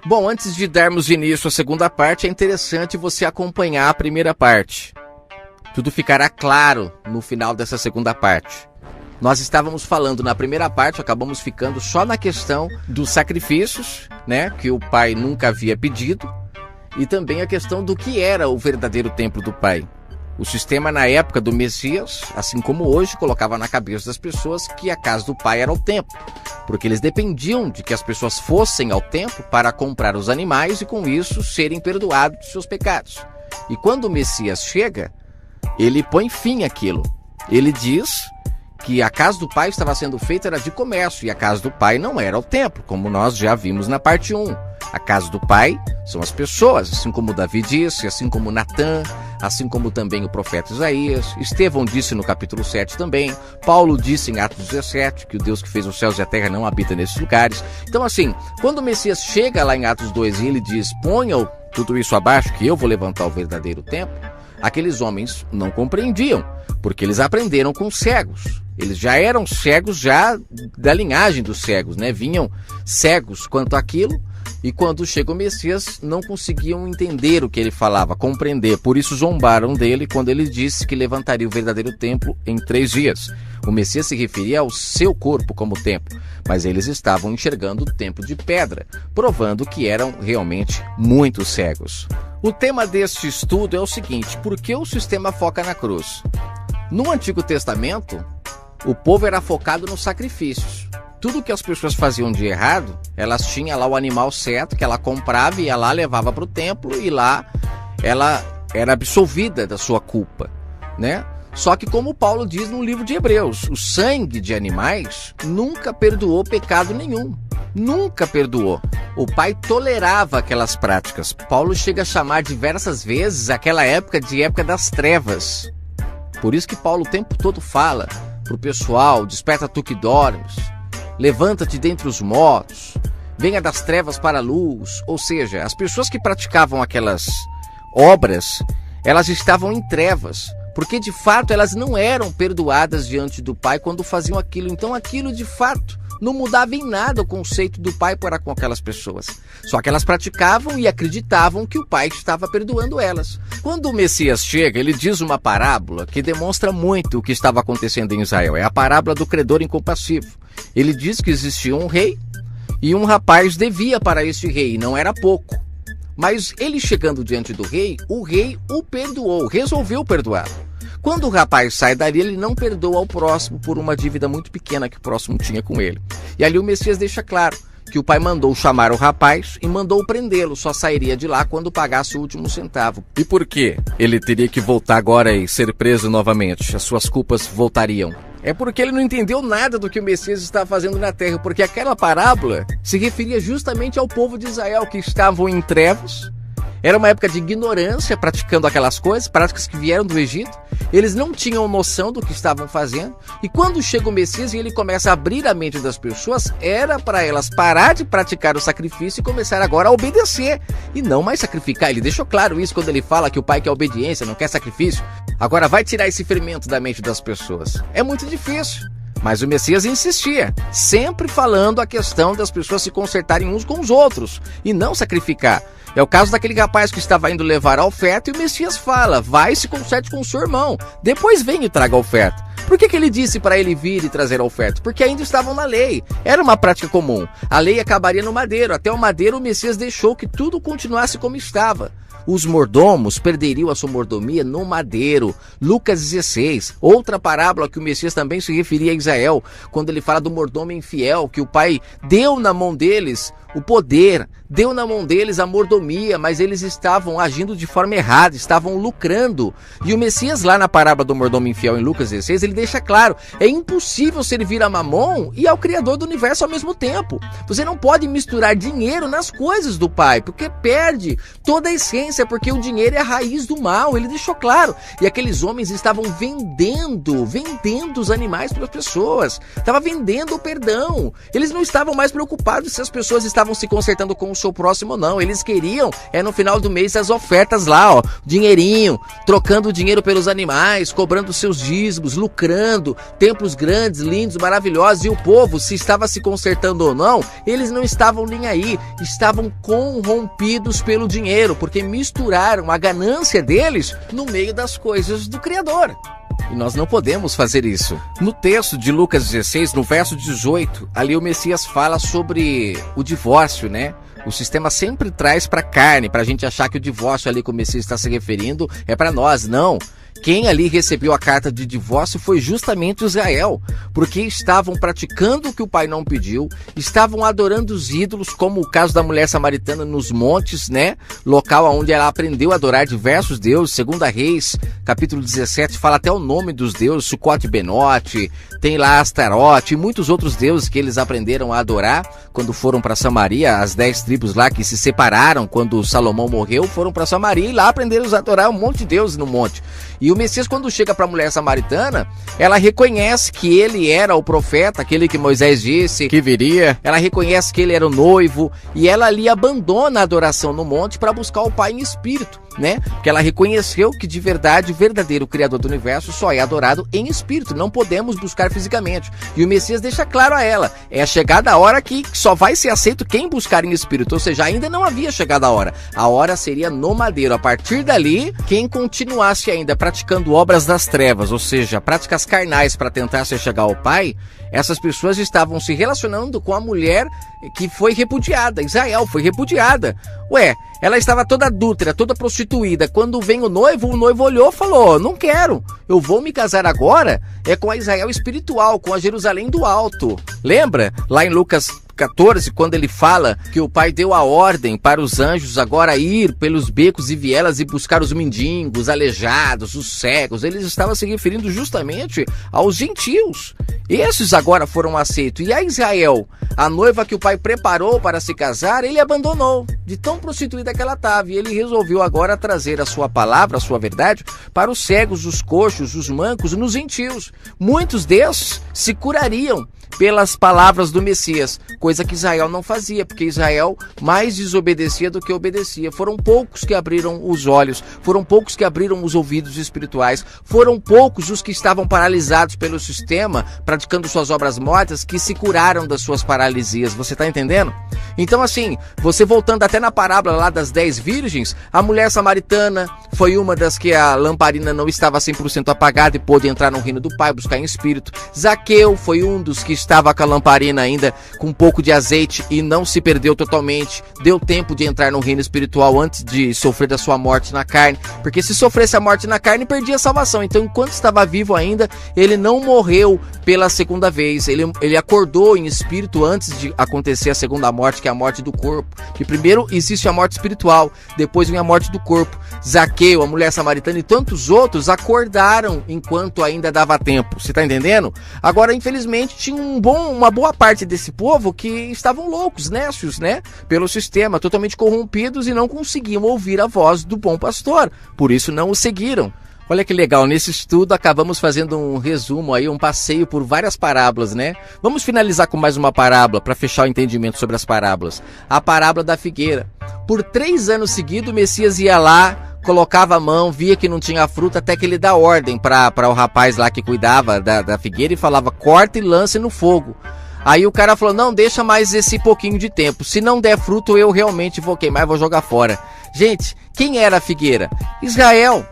Bom, antes de darmos início à segunda parte, é interessante você acompanhar a primeira parte. Tudo ficará claro no final dessa segunda parte. Nós estávamos falando na primeira parte, acabamos ficando só na questão dos sacrifícios, né, que o pai nunca havia pedido, e também a questão do que era o verdadeiro templo do pai. O sistema na época do Messias, assim como hoje, colocava na cabeça das pessoas que a casa do pai era o templo, porque eles dependiam de que as pessoas fossem ao templo para comprar os animais e com isso serem perdoados de seus pecados. E quando o Messias chega, ele põe fim àquilo. Ele diz que a casa do pai estava sendo feita era de comércio e a casa do pai não era o templo, como nós já vimos na parte 1. A casa do pai são as pessoas, assim como Davi disse, assim como Natã, assim como também o profeta Isaías. Estevão disse no capítulo 7 também. Paulo disse em Atos 17 que o Deus que fez os céus e a terra não habita nesses lugares. Então assim, quando o Messias chega lá em Atos 2 e ele diz, ponham tudo isso abaixo que eu vou levantar o verdadeiro templo, aqueles homens não compreendiam, porque eles aprenderam com cegos. Eles já eram cegos já da linhagem dos cegos, né? Vinham cegos quanto àquilo, e quando chega o Messias não conseguiam entender o que ele falava, compreender. Por isso zombaram dele quando ele disse que levantaria o verdadeiro templo em 3 dias. O Messias se referia ao seu corpo como templo, mas eles estavam enxergando o templo de pedra, provando que eram realmente muito cegos. O tema deste estudo é o seguinte: por que o sistema foca na cruz? No Antigo Testamento, o povo era focado nos sacrifícios. Tudo que as pessoas faziam de errado, elas tinham lá o animal certo, que ela comprava e ia lá, levava para o templo, e lá ela era absolvida da sua culpa, né? Só que como Paulo diz no livro de Hebreus, o sangue de animais nunca perdoou pecado nenhum. Nunca perdoou. O pai tolerava aquelas práticas. Paulo chega a chamar diversas vezes aquela época de época das trevas. Por isso que Paulo o tempo todo fala pro pessoal, desperta tu que dormes, levanta-te dentre os mortos, venha das trevas para a luz. Ou seja, as pessoas que praticavam aquelas obras, elas estavam em trevas, porque de fato elas não eram perdoadas diante do pai quando faziam aquilo. Então aquilo de fato não mudava em nada o conceito do pai para com aquelas pessoas. Só que elas praticavam e acreditavam que o pai estava perdoando elas. Quando o Messias chega, ele diz uma parábola que demonstra muito o que estava acontecendo em Israel. É a parábola do credor incompassivo. Ele diz que existia um rei e um rapaz devia para este rei, não era pouco. Mas ele chegando diante do rei, o rei o perdoou, resolveu perdoar. Quando o rapaz sai dali, ele não perdoa ao próximo por uma dívida muito pequena que o próximo tinha com ele. E ali o Messias deixa claro que o pai mandou chamar o rapaz e mandou prendê-lo, só sairia de lá quando pagasse o último centavo. E por quê? Ele teria que voltar agora e ser preso novamente, as suas culpas voltariam. É porque ele não entendeu nada do que o Messias estava fazendo na terra, porque aquela parábola se referia justamente ao povo de Israel que estavam em trevas. Era uma época de ignorância, praticando aquelas coisas, práticas que vieram do Egito. Eles não tinham noção do que estavam fazendo. E quando chega o Messias e ele começa a abrir a mente das pessoas, era para elas parar de praticar o sacrifício e começar agora a obedecer. E não mais sacrificar. Ele deixou claro isso quando ele fala que o pai quer obediência, não quer sacrifício. Agora vai tirar esse fermento da mente das pessoas. É muito difícil. Mas o Messias insistia, sempre falando a questão das pessoas se consertarem uns com os outros e não sacrificar. É o caso daquele rapaz que estava indo levar a oferta e o Messias fala, vai e se conserte com o seu irmão, depois vem e traga a oferta. Por que ele disse para ele vir e trazer a oferta? Porque ainda estavam na lei, era uma prática comum. A lei acabaria no madeiro, até o madeiro o Messias deixou que tudo continuasse como estava. Os mordomos perderiam a sua mordomia no madeiro. Lucas 16, outra parábola que o Messias também se referia a Israel, quando ele fala do mordomo infiel, que o pai deu na mão deles o poder, deu na mão deles a mordomia, mas eles estavam agindo de forma errada, estavam lucrando. E o Messias lá na parábola do mordomo infiel em Lucas 16, ele deixa claro, é impossível servir a Mamon e ao Criador do universo ao mesmo tempo. Você não pode misturar dinheiro nas coisas do pai, porque perde toda a essência, porque o dinheiro é a raiz do mal, ele deixou claro. E aqueles homens estavam vendendo os animais para as pessoas, estavam vendendo o perdão. Eles não estavam mais preocupados se as pessoas estavam se consertando com o seu próximo, não. Eles queriam, no final do mês, as ofertas lá, ó, dinheirinho, trocando dinheiro pelos animais, cobrando seus dízimos, lucrando, templos grandes, lindos, maravilhosos. E o povo, se estava se consertando ou não, eles não estavam nem aí, estavam corrompidos pelo dinheiro, porque misturaram a ganância deles no meio das coisas do Criador. E nós não podemos fazer isso. No texto de Lucas 16, no verso 18, ali o Messias fala sobre o divórcio, né? O sistema sempre traz para a carne, para a gente achar que o divórcio ali que o Messias está se referindo é para nós. Não. Quem ali recebeu a carta de divórcio foi justamente Israel, porque estavam praticando o que o pai não pediu, estavam adorando os ídolos, como o caso da mulher samaritana nos montes, né? Local onde ela aprendeu a adorar diversos deuses. 2 Reis, capítulo 17, fala até o nome dos deuses, Sucote e Benote, tem lá Astarote e muitos outros deuses que eles aprenderam a adorar quando foram para Samaria. As 10 tribos lá que se separaram quando Salomão morreu foram para Samaria e lá aprenderam a adorar um monte de deuses no monte. E o Messias, quando chega para a mulher samaritana, ela reconhece que ele era o profeta, aquele que Moisés disse que viria. Ela reconhece que ele era o noivo e ela ali abandona a adoração no monte para buscar o Pai em espírito, né? Porque ela reconheceu que de verdade o verdadeiro Criador do universo só é adorado em espírito, não podemos buscar fisicamente. E o Messias deixa claro a ela, é chegada a hora que só vai ser aceito quem buscar em espírito, ou seja, ainda não havia chegado a hora seria no madeiro. A partir dali, quem continuasse ainda praticando obras das trevas, ou seja, práticas carnais para tentar se chegar ao Pai, essas pessoas estavam se relacionando com a mulher que foi repudiada. Israel foi repudiada. Ué, ela estava toda adúltera, toda prostituída. Quando vem o noivo olhou e falou, não quero, eu vou me casar agora com a Israel espiritual, com a Jerusalém do alto. Lembra? Lá em Lucas 14, quando ele fala que o pai deu a ordem para os anjos agora ir pelos becos e vielas e buscar os mendigos, aleijados, os cegos, eles estavam se referindo justamente aos gentios. Esses agora foram aceitos. E a Israel, a noiva que o pai preparou para se casar, ele abandonou, de tão prostituída que ela estava. E ele resolveu agora trazer a sua palavra, a sua verdade, para os cegos, os coxos, os mancos, nos gentios. Muitos desses se curariam pelas palavras do Messias, coisa que Israel não fazia, porque Israel mais desobedecia do que obedecia. Foram poucos que abriram os olhos, foram poucos que abriram os ouvidos espirituais, foram poucos os que estavam paralisados pelo sistema, praticando suas obras mortas, que se curaram das suas paralisias. Você está entendendo? Então assim, você voltando até na parábola lá das 10 virgens, a mulher samaritana foi uma das que a lamparina não estava 100% apagada e pôde entrar no reino do Pai, buscar em espírito. Zaqueu foi um dos que estava com a lamparina ainda com um pouco de azeite e não se perdeu totalmente, deu tempo de entrar no reino espiritual antes de sofrer da sua morte na carne, porque se sofresse a morte na carne, perdia a salvação. Então, enquanto estava vivo ainda, ele não morreu pela segunda vez, ele acordou em espírito antes de acontecer a segunda morte, que é a morte do corpo, que primeiro existe a morte espiritual, depois vem a morte do corpo. Zaqueu, a mulher samaritana e tantos outros acordaram enquanto ainda dava tempo. Você está entendendo? Agora, infelizmente, tinha uma boa parte desse povo que estavam loucos, nécios, né? Pelo sistema, totalmente corrompidos e não conseguiam ouvir a voz do bom pastor. Por isso não o seguiram. Olha que legal, nesse estudo acabamos fazendo um resumo aí, um passeio por várias parábolas, né? Vamos finalizar com mais uma parábola para fechar o entendimento sobre as parábolas. A parábola da figueira. Por 3 anos seguidos, o Messias ia lá, colocava a mão, via que não tinha fruta, até que ele dá ordem para o rapaz lá que cuidava da figueira e falava, corta e lance no fogo. Aí o cara falou, não, deixa mais esse pouquinho de tempo, se não der fruto eu realmente vou queimar e vou jogar fora. Gente, quem era a figueira? Israel.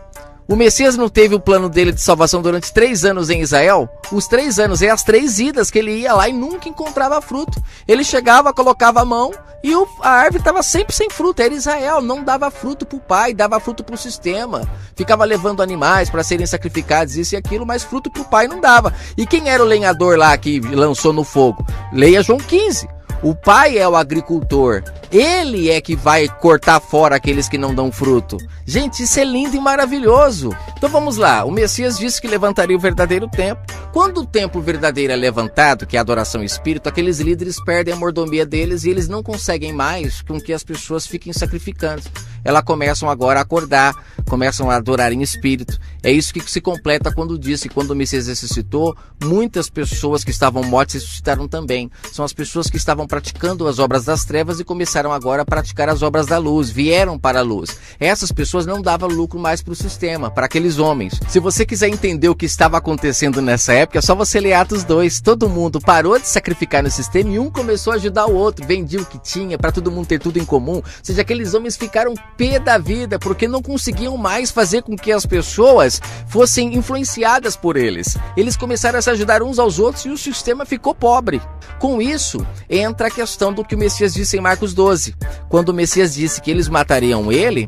O Messias não teve o plano dele de salvação durante 3 anos em Israel? Os 3 anos, as 3 idas que ele ia lá e nunca encontrava fruto. Ele chegava, colocava a mão e a árvore estava sempre sem fruto. Era Israel, não dava fruto para o pai, dava fruto para o sistema. Ficava levando animais para serem sacrificados, isso e aquilo, mas fruto para o pai não dava. E quem era o lenhador lá que lançou no fogo? Leia João 15. O pai é o agricultor, ele é que vai cortar fora aqueles que não dão fruto. Gente, isso é lindo e maravilhoso. Então vamos lá, o Messias disse que levantaria o verdadeiro templo. Quando o templo verdadeiro é levantado, que é a adoração espírito, aqueles líderes perdem a mordomia deles e eles não conseguem mais com que as pessoas fiquem sacrificando. Elas começam agora a acordar, começam a adorar em espírito. É isso que se completa quando diz que quando o Messias ressuscitou, muitas pessoas que estavam mortas ressuscitaram também. São as pessoas que estavam praticando as obras das trevas e começaram começaram agora a praticar as obras da luz, vieram para a luz. Essas pessoas não davam lucro mais para o sistema, para aqueles homens. Se você quiser entender o que estava acontecendo nessa época, é só você ler Atos 2. Todo mundo parou de sacrificar no sistema e um começou a ajudar o outro, vendia o que tinha para todo mundo ter tudo em comum. Ou seja, aqueles homens ficaram pé da vida porque não conseguiam mais fazer com que as pessoas fossem influenciadas por eles. Eles começaram a se ajudar uns aos outros e o sistema ficou pobre. Com isso, entra a questão do que o Messias disse em Marcos 12. Quando o Messias disse que eles matariam ele,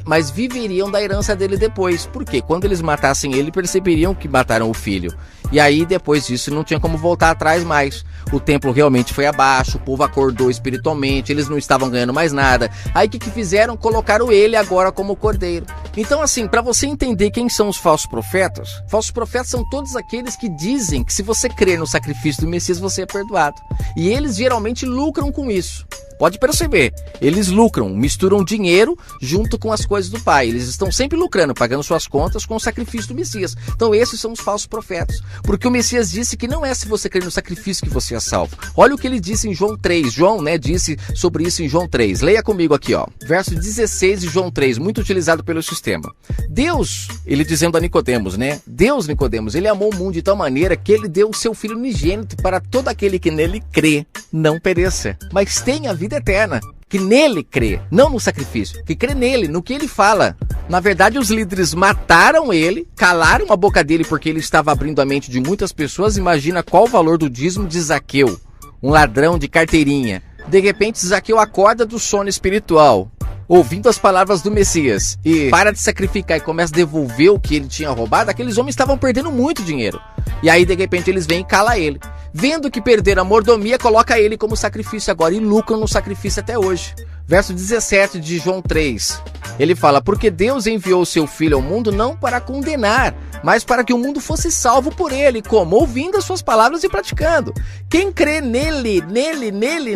mas viveriam da herança dele depois. Por quê? Quando eles matassem ele, perceberiam que mataram o filho. E aí, depois disso, não tinha como voltar atrás mais. O templo realmente foi abaixo, o povo acordou espiritualmente, eles não estavam ganhando mais nada. Aí o que fizeram? Colocaram ele agora como cordeiro. Então, assim, para você entender quem são os falsos profetas são todos aqueles que dizem que se você crer no sacrifício do Messias, você é perdoado. E eles geralmente lucram com isso. Pode perceber, eles lucram, misturam dinheiro junto com as coisas do Pai. Eles estão sempre lucrando, pagando suas contas com o sacrifício do Messias. Então esses são os falsos profetas. Porque o Messias disse que não é se você crer no sacrifício que você é salvo. Olha o que ele disse em João 3. João, disse sobre isso em João 3. Leia comigo aqui, verso 16 de João 3, muito utilizado pelo sistema. Deus, ele dizendo a Nicodemos, Deus, Nicodemos, ele amou o mundo de tal maneira que ele deu o seu Filho unigênito para todo aquele que nele crê, não pereça, mas tenha a vida eterna, que nele crê, não no sacrifício, que crê nele, no que ele fala. Na verdade, os líderes mataram ele, calaram a boca dele porque ele estava abrindo a mente de muitas pessoas. Imagina qual o valor do dízimo de Zaqueu, um ladrão de carteirinha. De repente, Zaqueu acorda do sono espiritual, ouvindo as palavras do Messias, e para de sacrificar e começa a devolver o que ele tinha roubado. Aqueles homens estavam perdendo muito dinheiro. E aí, de repente, eles vêm e calam ele. Vendo que perderam a mordomia, coloca ele como sacrifício agora e lucram no sacrifício até hoje. Verso 17 de João 3, ele fala: porque Deus enviou o seu Filho ao mundo não para condenar, mas para que o mundo fosse salvo por ele. Como? Ouvindo as suas palavras e praticando. Quem crê nele,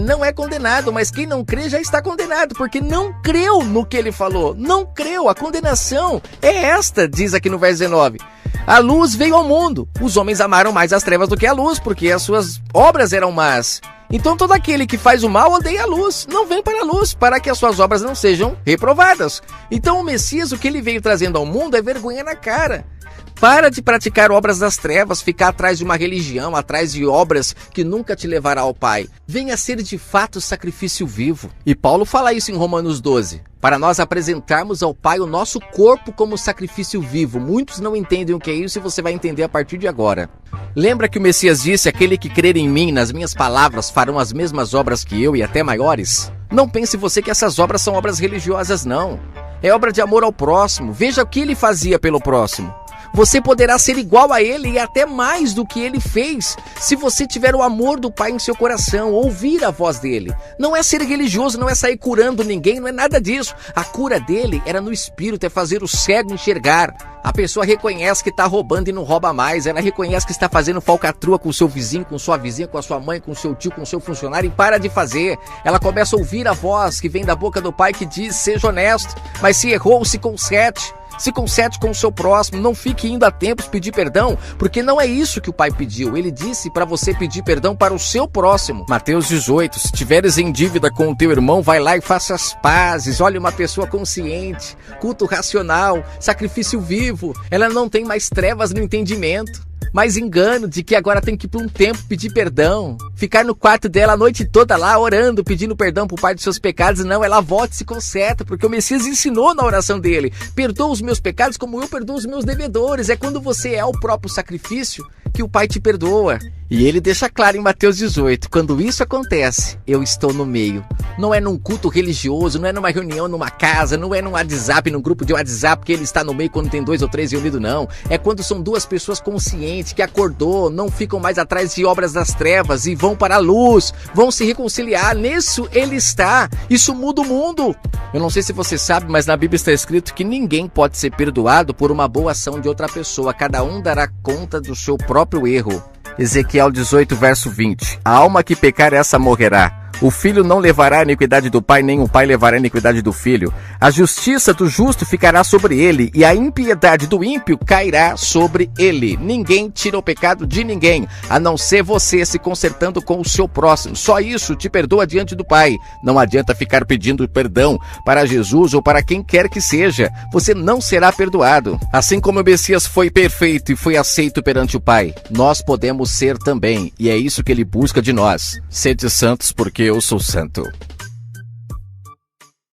não é condenado, mas quem não crê já está condenado, porque não creu no que ele falou. Não creu. A condenação é esta, diz aqui no verso 19. A luz veio ao mundo. Os homens amaram mais as trevas do que a luz, porque as suas obras eram más. Então todo aquele que faz o mal odeia a luz, não vem para a luz, para que as suas obras não sejam reprovadas. Então o Messias, o que ele veio trazendo ao mundo é vergonha na cara. Para de praticar obras das trevas, ficar atrás de uma religião, atrás de obras que nunca te levará ao Pai. Venha ser de fato sacrifício vivo. E Paulo fala isso em Romanos 12. Para nós apresentarmos ao Pai o nosso corpo como sacrifício vivo. Muitos não entendem o que é isso e você vai entender a partir de agora. Lembra que o Messias disse: aquele que crer em mim, nas minhas palavras, farão as mesmas obras que eu e até maiores? Não pense você que essas obras são obras religiosas, não. É obra de amor ao próximo. Veja o que ele fazia pelo próximo. Você poderá ser igual a ele e até mais do que ele fez, se você tiver o amor do Pai em seu coração, ouvir a voz dele. Não é ser religioso, não é sair curando ninguém, não é nada disso. A cura dele era no espírito, é fazer o cego enxergar. A pessoa reconhece que está roubando e não rouba mais. Ela reconhece que está fazendo falcatrua com o seu vizinho, com sua vizinha, com a sua mãe, com o seu tio, com o seu funcionário, e para de fazer. Ela começa a ouvir a voz que vem da boca do Pai que diz: seja honesto, mas se errou, se conserte. Se conserte com o seu próximo, não fique indo a tempos pedir perdão, porque não é isso que o Pai pediu. Ele disse para você pedir perdão para o seu próximo. Mateus 18, se tiveres em dívida com o teu irmão, vai lá e faça as pazes. Olha, uma pessoa consciente, culto racional, sacrifício vivo. Ela não tem mais trevas no entendimento, mais engano de que agora tem que ir por um tempo pedir perdão, ficar no quarto dela a noite toda lá orando, pedindo perdão por Pai dos seus pecados. Não, ela volta e se conserta, porque o Messias ensinou na oração dele: perdoa os meus pecados como eu perdoo os meus devedores. É quando você é o próprio sacrifício que o Pai te perdoa. E ele deixa claro em Mateus 18, quando isso acontece, eu estou no meio. Não é num culto religioso, não é numa reunião numa casa, não é num WhatsApp, num grupo de WhatsApp que ele está no meio quando tem 2 ou 3 reunidos, não. É quando são duas pessoas conscientes, que acordou, não ficam mais atrás de obras das trevas e vão para a luz, vão se reconciliar. Nisso ele está. Isso muda o mundo. Eu não sei se você sabe, mas na Bíblia está escrito que ninguém pode ser perdoado por uma boa ação de outra pessoa. Cada um dará conta do seu próprio erro. Ezequiel 18, verso 20. A alma que pecar, essa morrerá. O filho não levará a iniquidade do pai, nem o pai levará a iniquidade do filho. A justiça do justo ficará sobre ele, e a impiedade do ímpio cairá sobre ele. Ninguém tira o pecado de ninguém, a não ser você se consertando com o seu próximo. Só isso te perdoa diante do Pai. Não adianta ficar pedindo perdão para Jesus ou para quem quer que seja. Você não será perdoado. Assim como o Messias foi perfeito e foi aceito perante o Pai, nós podemos ser também. E é isso que ele busca de nós. Sede santos, porque eu sou santo.